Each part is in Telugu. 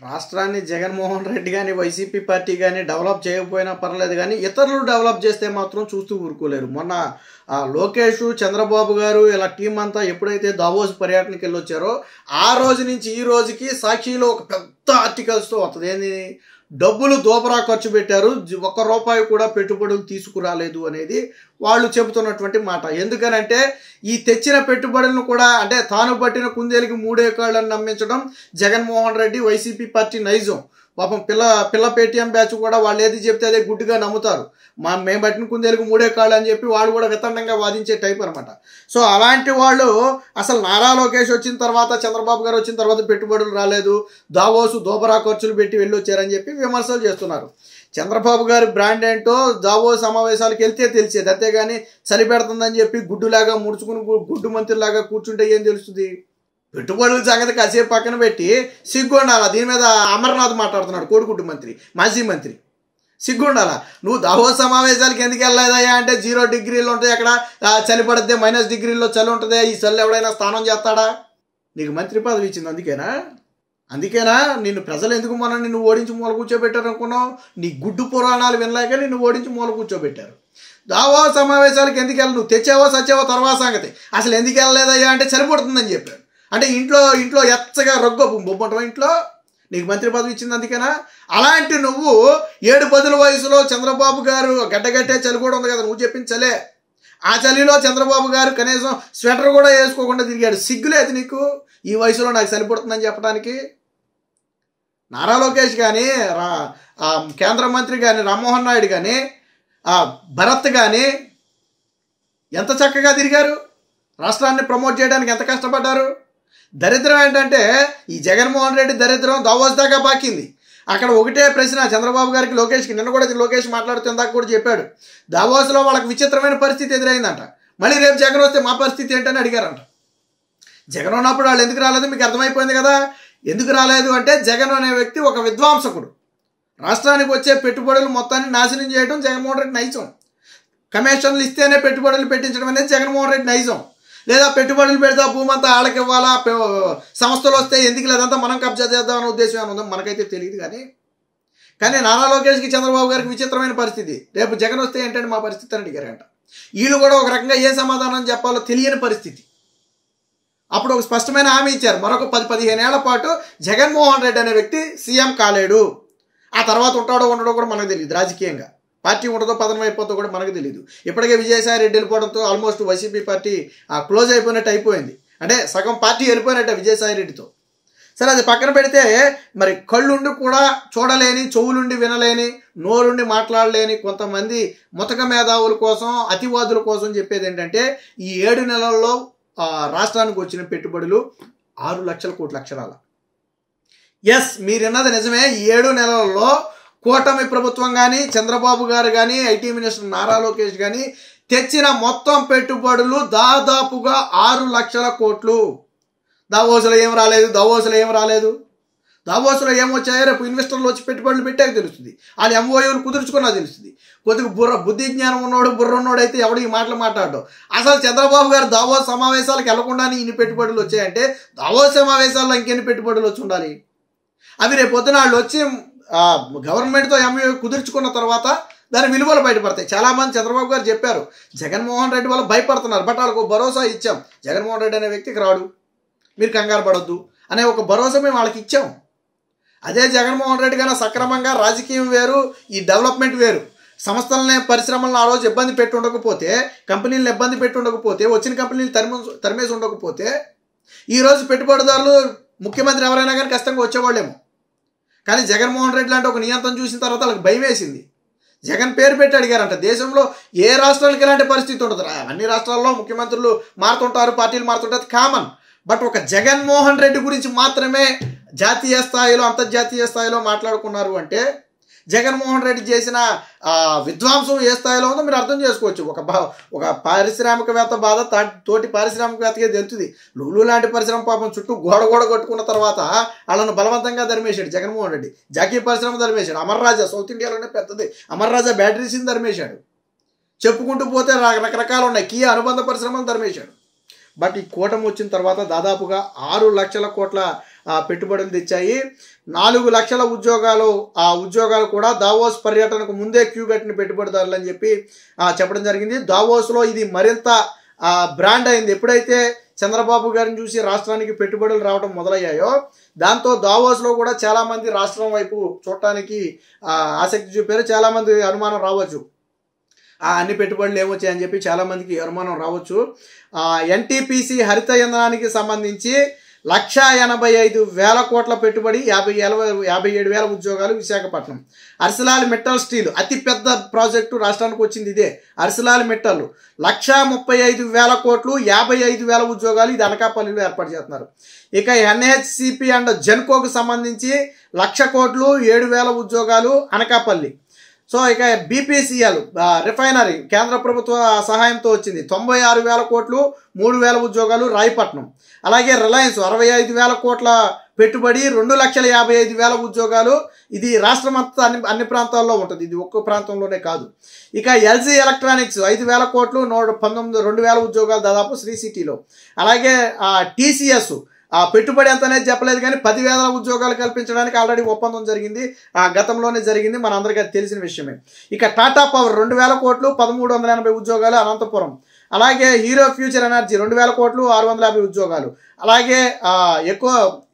రాష్ట్రాన్ని జగన్మోహన్ రెడ్డి కానీ వైసీపీ పార్టీ కానీ డెవలప్ చేయకపోయినా పర్లేదు, కానీ ఇతరులు డెవలప్ చేస్తే మాత్రం చూస్తూ ఊరుకోలేరు. మొన్న లోకేష్, చంద్రబాబు గారు ఇలా టీం అంతా ఎప్పుడైతే దావోస్ పర్యటనకి వెళ్ళొచ్చారో ఆ రోజు నుంచి ఈ రోజుకి సాక్షిలో ఒక పెద్ద ఆర్టికల్స్తో వస్తుంది. ఏంది, డబ్బులు దోపరా ఖర్చు పెట్టారు, ₹1 కూడా పెట్టుబడులు తీసుకురాలేదు అనేది వాళ్ళు చెబుతున్నటువంటి మాట. ఎందుకనంటే ఈ తెచ్చిన పెట్టుబడులను కూడా అంటే తాను పట్టిన కుందేలికి 3 కాళ్ళని నమ్మించడం జగన్మోహన్ రెడ్డి వైసీపీ పార్టీ నైజం. పాపం పిల్ల పేటీఎం బ్యాచ్ కూడా వాళ్ళు ఏది చెప్తే అదే గుడ్డుగా నమ్ముతారు. మేము పట్టిన కుందేలకు 3 కాళ్ళు అని చెప్పి వాళ్ళు కూడా వితండంగా వాదించే టైప్ అనమాట. సో అలాంటి వాళ్ళు అసలు నారా లోకేష్ వచ్చిన తర్వాత, చంద్రబాబు గారు వచ్చిన తర్వాత పెట్టుబడులు రాలేదు, దావోసు దోబరా ఖర్చులు పెట్టి వెళ్ళొచ్చారని చెప్పి విమర్శలు చేస్తున్నారు. చంద్రబాబు గారి బ్రాండ్ ఏంటో దావోస్ సమావేశాలకు వెళ్తే తెలిసేది, అంతేగాని చలి పెడుతుందని చెప్పి గుడ్డులాగా ముడుచుకుని గుడ్డు మంత్రిలాగా కూర్చుంటే ఏం తెలుస్తుంది? పెట్టుబడుల సంగతి కాసేపు పక్కన పెట్టి సిగ్గుండాలా. దీని మీద అమర్నాథ్ మాట్లాడుతున్నాడు, కోడిగుడ్డు మంత్రి, మాజీ మంత్రి. సిగ్గుండాలా. నువ్వు దావోస్ సమావేశాలకు ఎందుకు వెళ్ళలేదయ్యా అంటే 0 డిగ్రీలు ఉంటాయి, అక్కడ చలి పడితే -డిగ్రీల్లో చలి ఉంటుంది, ఈ చలి ఎవడైనా స్నానం చేస్తాడా? నీకు మంత్రి పదవి ఇచ్చింది అందుకేనా నిన్ను ప్రజలు ఎందుకు నిన్ను ఓడించి మూల కూర్చోబెట్టారు అనుకున్నావు? నీ గుడ్డు పురాణాలు వినలేక నిన్ను ఓడించి మూల కూర్చోబెట్టారు. దావోస్ సమావేశాలకు ఎందుకు వెళ్ళి, నువ్వు తెచ్చావో సచ్చావో తర్వాత సంగతి, అసలు ఎందుకు వెళ్ళలేదయ్యా అంటే చలిపడుతుందని చెప్పాడు. అంటే ఇంట్లో ఎచ్చగా బొమ్మంటావా ఇంట్లో? నీకు మంత్రి పదవి ఇచ్చింది అందుకేనా? అలాంటి నువ్వు 7-10 వయసులో చంద్రబాబు గారు గడ్డగట్టే చలి కూడా ఉంది కదా, నువ్వు చెప్పింది చలే. ఆ చలిలో చంద్రబాబు గారు కనీసం స్వెటర్ కూడా వేసుకోకుండా తిరిగాడు. సిగ్గులేదు నీకు ఈ వయసులో నాకు చలిపడుతుందని చెప్పడానికి? నారా లోకేష్ కానీ, కేంద్ర మంత్రి కానీ రామ్మోహన్ నాయుడు కానీ, భరత్ కానీ ఎంత చక్కగా తిరిగారు, రాష్ట్రాన్ని ప్రమోట్ చేయడానికి ఎంత కష్టపడ్డారు. దరిద్రం ఏంటంటే ఈ జగన్మోహన్ రెడ్డి దరిద్రం దావోస్ దాకా పాకింది. అక్కడ ఒకటే ప్రశ్న చంద్రబాబు గారికి, లోకేష్కి. నిన్న కూడా లోకేష్ మాట్లాడుతూ దాకా కూడా చెప్పాడు, దావోస్లో వాళ్ళకి విచిత్రమైన పరిస్థితి ఎదురైందంట. మళ్ళీ రేపు జగన్ వస్తే మా పరిస్థితి ఏంటని అడిగారంట. జగన్ ఉన్నప్పుడు వాళ్ళు ఎందుకు రాలేదు మీకు అర్థమైపోయింది కదా. ఎందుకు రాలేదు అంటే జగన్ అనే వ్యక్తి ఒక విద్వాంసకుడు. రాష్ట్రానికి వచ్చే పెట్టుబడులు మొత్తాన్ని నాశనం చేయడం జగన్మోహన్ రెడ్డి నైజం. కమిషన్లు ఇస్తేనే పెట్టుబడులు పెట్టించడం అనేది జగన్మోహన్ రెడ్డి నైజం. లేదా పెట్టుబడులు పెడతా భూమి అంతా వాళ్ళకి ఇవ్వాలా, సంస్థలు వస్తే ఎందుకు లేదంతా మనం కబ్జా చేద్దామనే ఉద్దేశం ఏమైనా ఉందో మనకైతే తెలియదు. కానీ నారా లోకేష్కి, చంద్రబాబు గారికి విచిత్రమైన పరిస్థితి. రేపు జగన్ వస్తే ఏంటంటే మా పరిస్థితి అని అడిగారంట. వీళ్ళు కూడా ఒక రకంగా ఏ సమాధానం చెప్పాలో తెలియని పరిస్థితి. అప్పుడు ఒక స్పష్టమైన హామీ ఇచ్చారు, మరొక 10-15 ఏళ్ల పాటు జగన్మోహన్ రెడ్డి అనే వ్యక్తి సీఎం కాలేడు. ఆ తర్వాత ఉంటాడో ఉండడో కూడా మనకు తెలియదు. రాజకీయంగా పార్టీ ఉండదో పతనం అయిపోతుందో కూడా మనకు తెలియదు. ఇప్పటికే విజయసాయి రెడ్డి వెళ్ళిపోవడంతో ఆల్మోస్ట్ వైసీపీ పార్టీ క్లోజ్ అయిపోయినట్టు అయిపోయింది. అంటే సగం పార్టీ వెళ్ళిపోయినట్టు విజయసాయి రెడ్డితో. సరే, అది పక్కన పెడితే మరి కళ్ళుండి కూడా చూడలేని, చెవులుండి వినలేని, నోరుండి మాట్లాడలేని కొంతమంది ముతక మేధావుల కోసం, అతివాదుల కోసం చెప్పేది ఏంటంటే ఈ 7 నెలల్లో రాష్ట్రానికి వచ్చిన పెట్టుబడులు 6 లక్షల కోట్ల అక్షరాల. ఎస్, మీరున్నది నిజమే. ఈ 7 నెలల్లో కూటమి ప్రభుత్వం కానీ, చంద్రబాబు గారు కానీ, ఐటీ మినిస్టర్ నారా లోకేష్ కానీ తెచ్చిన మొత్తం పెట్టుబడులు దాదాపుగా 6 లక్షల కోట్లు. దావోసులో ఏం రాలేదు. దావోసులో ఏమొచ్చాయో రేపు ఇన్వెస్టర్లు వచ్చి పెట్టుబడులు పెట్టాక తెలుస్తుంది. వాళ్ళు ఎంఓయూలు కుదుర్చుకున్నా తెలుస్తుంది. కొద్దిగా బుద్ధి జ్ఞానం ఉన్నోడు, బుర్ర ఉన్నోడు అయితే ఎవడు ఈ మాటలు మాట్లాడడం. అసలు చంద్రబాబు గారు దావోస్ సమావేశాలకు వెళ్లకుండానే ఇన్ని పెట్టుబడులు వచ్చాయంటే దావోస్ సమావేశాల్లో ఇంకెన్ని పెట్టుబడులు వచ్చి ఉండాలి? అవి రేపు పొద్దున వాళ్ళు వచ్చి గవర్నమెంట్తో ఎంఓయూ కుదుర్చుకున్న తర్వాత దాని విలువలు బయటపడతాయి. చాలామంది చంద్రబాబు గారు చెప్పారు జగన్మోహన్ రెడ్డి వల్ల భయపడుతున్నారు, బట్ వాళ్ళకు భరోసా ఇచ్చాం. జగన్మోహన్ రెడ్డి అనే వ్యక్తికి రాడు, మీరు కంగారు పడొద్దు అనే ఒక భరోసా మేము వాళ్ళకి ఇచ్చాం. అదే జగన్మోహన్ రెడ్డి కన్నా సక్రమంగా రాజకీయం వేరు, ఈ డెవలప్మెంట్ వేరు. సంస్థలని, పరిశ్రమలను ఆ రోజు ఇబ్బంది పెట్టి ఉండకపోతే, కంపెనీలను ఇబ్బంది పెట్టి ఉండకపోతే, వచ్చిన కంపెనీలు తరిమేసి ఉండకపోతే ఈరోజు పెట్టుబడిదారులు, ముఖ్యమంత్రి ఎవరైనా కానీ కష్టంగా వచ్చేవాళ్ళేమో. కానీ జగన్మోహన్ రెడ్డి లాంటి ఒక నియంత్రణ చూసిన తర్వాత వాళ్ళకి భయం వేసింది. జగన్ పేరు పెట్టి అడిగారంట. దేశంలో ఏ రాష్ట్రానికి ఇలాంటి పరిస్థితి ఉండదు. అన్ని రాష్ట్రాల్లో ముఖ్యమంత్రులు మారుతుంటారు, పార్టీలు మారుతుంటారు, కామన్. బట్ ఒక జగన్మోహన్ రెడ్డి గురించి మాత్రమే జాతీయ స్థాయిలో, అంతర్జాతీయ స్థాయిలో మాట్లాడుకున్నారు అంటే జగన్మోహన్ రెడ్డి చేసిన విధ్వంసం ఏ స్థాయిలో ఉందో మీరు అర్థం చేసుకోవచ్చు. ఒక పారిశ్రామికవేత్త బాధ తోటి పారిశ్రామికవేత్తకే తెలుస్తుంది. లూలు లాంటి పరిశ్రమ పాపం చుట్టూ గోడ కట్టుకున్న తర్వాత వాళ్ళను బలవంతంగా ధర్మేశాడు జగన్మోహన్ రెడ్డి. జాకీ పరిశ్రమ ధర్మేశాడు. అమర్ రాజా సౌత్ ఇండియాలోనే పెద్దది, అమర్ రాజా బ్యాటరీస్ని ధర్మేశాడు. చెప్పుకుంటూ పోతే రకరకాలు ఉన్నాయి. కియా అనుబంధ పరిశ్రమలు ధర్మేశాడు. బట్ ఈ కూటమి వచ్చిన తర్వాత దాదాపుగా 6 లక్షల కోట్ల పెట్టుబడులు తెచ్చాయి. 4 లక్షల ఉద్యోగాలు, ఆ ఉద్యోగాలు కూడా దావోస్ పర్యటనకు ముందే క్యూ కట్టిన పెట్టుబడిదారులు అని చెప్పి చెప్పడం జరిగింది. దావోస్లో ఇది మరింత బ్రాండ్ అయింది. ఎప్పుడైతే చంద్రబాబు గారిని చూసి రాష్ట్రానికి పెట్టుబడులు రావడం మొదలయ్యాయో దాంతో దావోస్లో కూడా చాలామంది రాష్ట్రం వైపు చూడటానికి ఆసక్తి చూపారు. చాలామంది అనుమానం రావచ్చు, అన్ని పెట్టుబడులు ఏమొచ్చాయని చెప్పి చాలామందికి అనుమానం రావచ్చు. ఎన్టీపీసీ హరిత ఇంధనానికి సంబంధించి 1,85,000 కోట్ల పెట్టుబడి, 57,000 ఉద్యోగాలు విశాఖపట్నం. అర్సలాల్ మెటల్ స్టీల్ అతిపెద్ద ప్రాజెక్టు రాష్ట్రానికి వచ్చింది ఇదే. అర్సలాల్ మెటల్ 1,35,000 కోట్లు, 55,000 ఉద్యోగాలు ఇది అనకాపల్లిలో ఏర్పాటు చేస్తున్నారు. ఇక ఎన్హెచ్సిపి అండ్ జెన్కోకు సంబంధించి 1,00,000 కోట్లు, 7,000 ఉద్యోగాలు అనకాపల్లి. సో ఇక బీపీసీఎల్ రిఫైనరీ కేంద్ర ప్రభుత్వ సహాయంతో వచ్చింది, 96,000 కోట్లు, 3,000 ఉద్యోగాలు రాయపట్నం. అలాగే రిలయన్స్ 65,000 కోట్ల పెట్టుబడి, 2,55,000 ఉద్యోగాలు. ఇది రాష్ట్రం అంతా అన్ని ప్రాంతాల్లో ఉంటుంది, ఇది ఒక్క ప్రాంతంలోనే కాదు. ఇక ఎల్జీ ఎలక్ట్రానిక్స్ 5,000 కోట్లు, 2,000 ఉద్యోగాలు దాదాపు శ్రీ సిటీలో. అలాగే టీసీఎస్ పెట్టుబడి ఎంత అనేది చెప్పలేదు కానీ 10,000 ఉద్యోగాలు కల్పించడానికి ఆల్రెడీ ఒప్పందం జరిగింది, గతంలోనే జరిగింది, మన అందరికీ తెలిసిన విషయమే. ఇక టాటా పవర్ 2,000 కోట్లు, 1,380 ఉద్యోగాలు అనంతపురం. అలాగే హీరో ఫ్యూచర్ ఎనర్జీ 2,000 కోట్లు, 650 ఉద్యోగాలు. అలాగే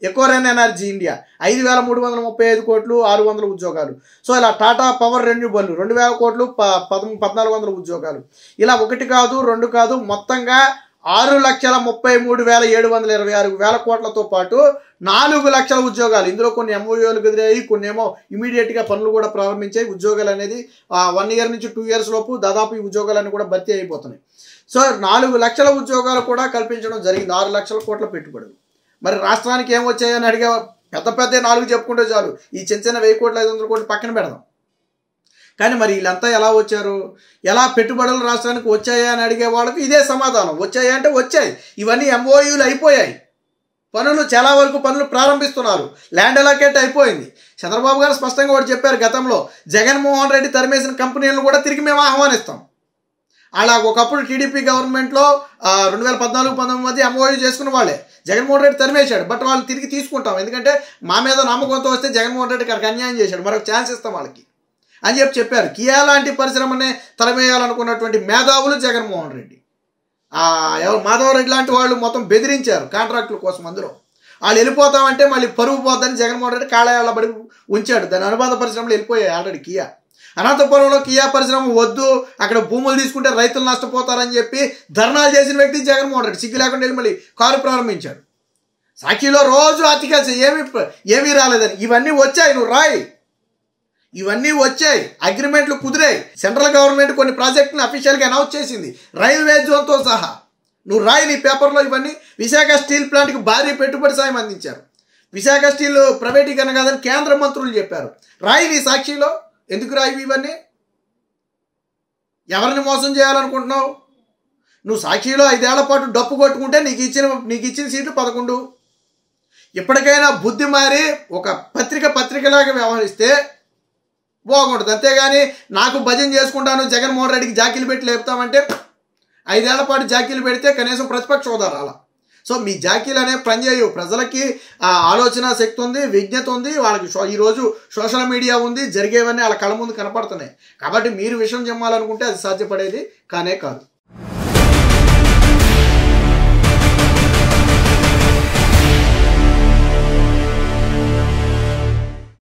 ఎకోరెన్ ఎనర్జీ ఇండియా 5,335 కోట్లు, 600 ఉద్యోగాలు. సో ఇలా టాటా పవర్ రెన్యూబుల్ 2,000 కోట్లు, 1,400 ఉద్యోగాలు. ఇలా 1 కాదు 2 కాదు, మొత్తంగా 6,33,726 కోట్లతో పాటు 4 లక్షల ఉద్యోగాలు. ఇందులో కొన్ని ఎంఓయూలు కుదిరాయి, కొన్ని ఏమో ఇమీడియట్గా పనులు కూడా ప్రారంభించాయి. ఉద్యోగాలు అనేది 1 ఇయర్ నుంచి 2 ఇయర్స్ లోపు దాదాపు ఈ ఉద్యోగాలన్నీ కూడా భర్తీ అయిపోతున్నాయి. సో 4 లక్షల ఉద్యోగాలు కూడా కల్పించడం జరిగింది, 6 లక్షల కోట్ల పెట్టుబడులు. మరి రాష్ట్రానికి ఏమొచ్చాయని అడిగా పెద్ద 4 చెప్పుకుంటే చాలు, ఈ చిన్న 1,000 కోట్లు 500 కోట్లు పక్కన పెడదాం. కానీ మరి వీళ్ళంతా ఎలా వచ్చారు, ఎలా పెట్టుబడులు రాష్ట్రానికి వచ్చాయా అని అడిగే వాళ్ళకి ఇదే సమాధానం. వచ్చాయా అంటే వచ్చాయి, ఇవన్నీ ఎంఓయూలు అయిపోయాయి, పనులు చాలా వరకు పనులు ప్రారంభిస్తున్నారు, ల్యాండ్ అలొకేట్ అయిపోయింది. చంద్రబాబు గారు స్పష్టంగా కూడా చెప్పారు, గతంలో జగన్మోహన్ రెడ్డి తరిమేసిన కంపెనీలను కూడా తిరిగి మేము ఆహ్వానిస్తాం. అలా ఒకప్పుడు టీడీపీ గవర్నమెంట్లో 2014-19 మధ్య ఎంఓయూ చేసుకున్న వాళ్ళే జగన్మోహన్ రెడ్డి తరిమేశాడు. బట్ వాళ్ళు తిరిగి తీసుకుంటాం, ఎందుకంటే మా మీద నమ్మకంతో వస్తే జగన్మోహన్ రెడ్డి గారికి అన్యాయం చేశాడు, మరొక ఛాన్స్ ఇస్తాం వాళ్ళకి అని చెప్పారు. కియా లాంటి పరిశ్రమనే తరమేయాలనుకున్నటువంటి మేధావులు జగన్మోహన్ రెడ్డి, ఎవరు మాధవరెడ్డి లాంటి వాళ్ళు మొత్తం బెదిరించారు కాంట్రాక్టుల కోసం. అందులో వాళ్ళు వెళ్ళిపోతామంటే మళ్ళీ పరువు పోద్దని జగన్మోహన్ రెడ్డి కాళయాళ్ళ బడి ఉంచాడు. దాని అనుబంధ పరిశ్రమలు వెళ్ళిపోయాయి ఆల్రెడీ. కియా అనంతపురంలో కియా పరిశ్రమ వద్దు, అక్కడ భూములు తీసుకుంటే రైతులు నష్టపోతారని చెప్పి ధర్నాలు చేసిన వ్యక్తి జగన్మోహన్ రెడ్డి. సిగ్గు లేకుండా వెళ్ళి మళ్ళీ కారు ప్రారంభించాడు. సాక్షిలో రోజు ఆర్టికల్స్ ఏమీ రాలేదని. ఇవన్నీ వచ్చాయి, నువ్వు రాయి, ఇవన్నీ వచ్చాయి, అగ్రిమెంట్లు కుదిరాయి. సెంట్రల్ గవర్నమెంట్ కొన్ని ప్రాజెక్టులను అఫీషియల్గా అనౌన్స్ చేసింది, రైల్వే జోన్తో సహా. నువ్వు రాయి నీ పేపర్లో ఇవన్నీ. విశాఖ స్టీల్ ప్లాంట్కి భారీ పెట్టుబడి సాయం అందించారు. విశాఖ స్టీల్ ప్రైవేటీకరణ కాదని కేంద్ర మంత్రులు చెప్పారు. రాయి నీ సాక్షిలో. ఎందుకు రాయి ఇవన్నీ? ఎవరిని మోసం చేయాలనుకుంటున్నావు? నువ్వు సాక్షిలో 5 ఏళ్ల పాటు డప్పు కొట్టుకుంటే నీకు ఇచ్చిన సీట్లు 11. ఇప్పటికైనా బుద్ధి మారి ఒక పత్రికలాగా వ్యవహరిస్తే బాగుంటుంది. అంతేగాని నాకు భజన చేసుకుంటాను, జగన్మోహన్ రెడ్డికి జాకీలు పెట్టి లేపుతామంటే 5 ఏళ్ల పాటు జాకీలు పెడితే కనీసం ప్రతిపక్ష హోదా రాలా. సో మీ జాకీలు అనేవి పనిచేయవు. ప్రజలకి ఆలోచన శక్తి ఉంది, విజ్ఞత ఉంది, వాళ్ళకి ఈరోజు సోషల్ మీడియా ఉంది, జరిగేవన్నీ వాళ్ళ కళ్ళ ముందు కనపడుతున్నాయి. కాబట్టి మీరు విషయం చెప్పాలనుకుంటే అది సాధ్యపడేది కానే కాదు.